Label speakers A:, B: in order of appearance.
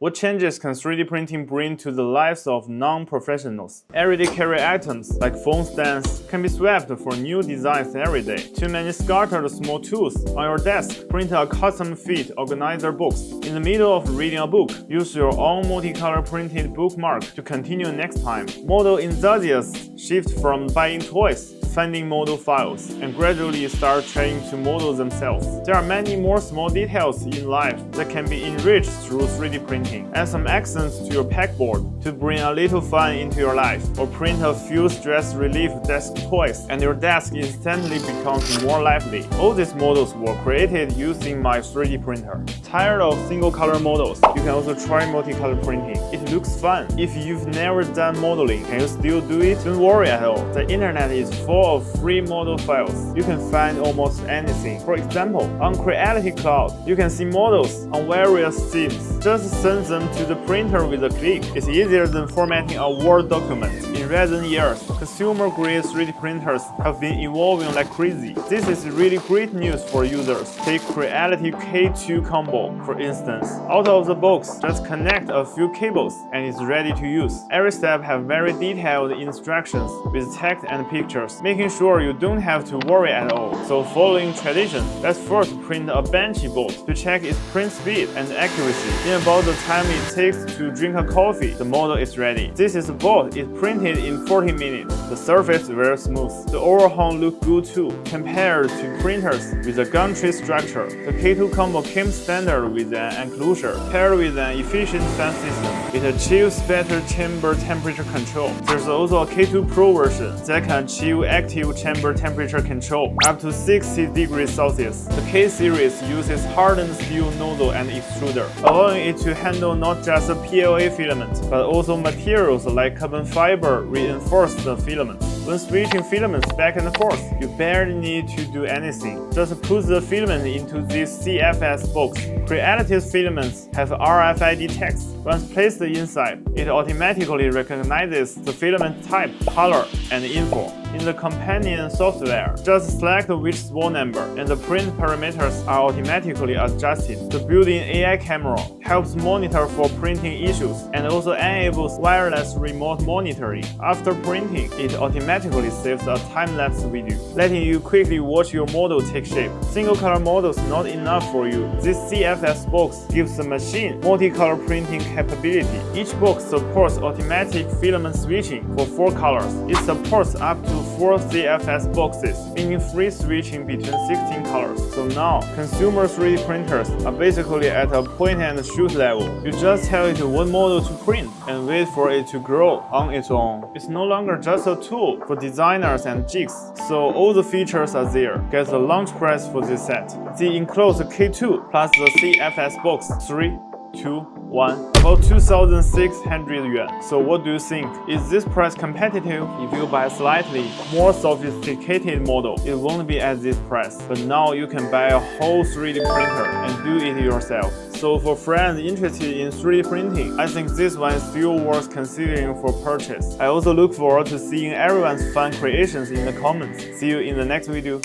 A: What changes can 3D printing bring to the lives of non-professionals? Everyday carry items like phone stands can be swapped for new designs every day. Too many scattered small tools on your desk? Print a custom-fit organizer box. In the middle of reading a book, use your own multicolor printed bookmark to continue next time. Model enthusiasts shift from buying toys to finding model files and gradually start trying to model themselves. There are many more small details in life that can be enriched through 3D printing. Add some accents to your pegboard to bring a little fun into your life, or print a few stress relief desk toys and your desk instantly becomes more lively. All these models were created using my 3D printer. Tired of single color models? You can also try multicolor printing. It looks fun. If you've never done modeling, can you still do it? Don't worry at all. The internet is full of free model files. You can find almost anything. For example, on Creality Cloud, you can see models on various themes. Just send them to the printer with a click. It's easier than formatting a Word document. In recent years, consumer-grade 3D printers have been evolving like crazy. This is really great news for users. Take Creality K2 Combo, for instance. Out of the box, just connect a few cables and it's ready to use. Every step has very detailed instructions with text and pictures, making sure you don't have to worry at all. So following tradition, let's first print a Benchy boat to check its print speed and accuracy. In about the time it takes to drink a coffee, the model is ready. This is a boat is printed in 40 minutes. The surface is very smooth. The overhang looks good too. Compared to printers with a gantry structure, the K2 Combo came standard with an enclosure. Paired with an efficient fan system, it achieves better chamber temperature control. There's also a K2 Pro version that can achieve active chamber temperature control up to 60 degrees Celsius. The K series uses hardened steel nozzle and extruder, allowing it to handle not just a PLA filament, but also materials like carbon fiber reinforce the filament. When switching filaments back and forth, you barely need to do anything. Just put the filament into this CFS box. Creality's filaments have RFID tags. Once placed inside, it automatically recognizes the filament type, color, and info. In the companion software, just select which spool number, and the print parameters are automatically adjusted. The built-in AI camera helps monitor for printing issues and also enables wireless remote monitoring. After printing, it automatically saves a time-lapse video, letting you quickly watch your model take shape. Single-color models not enough for you. This CFS box gives the machine multicolor printing capability. Each box supports automatic filament switching for 4 colors. It supports up to 4 CFS boxes, meaning free switching between 16 colors. So now, consumer 3D printers are basically at a point-and-shoot level. You just tell it what model to print and wait for it to grow on its own. It's no longer just a tool for designers and jigs, so all the features are there. Get the launch price for this set. The enclosed K2 plus the CFS box 3, 2, 1, about 2,600 yuan. So what do you think? Is this price competitive? If you buy a slightly more sophisticated model, it won't be at this price. But now you can buy a whole 3D printer and do it yourself. So for friends interested in 3D printing, I think this one is still worth considering for purchase. I also look forward to seeing everyone's fun creations in the comments. See you in the next video.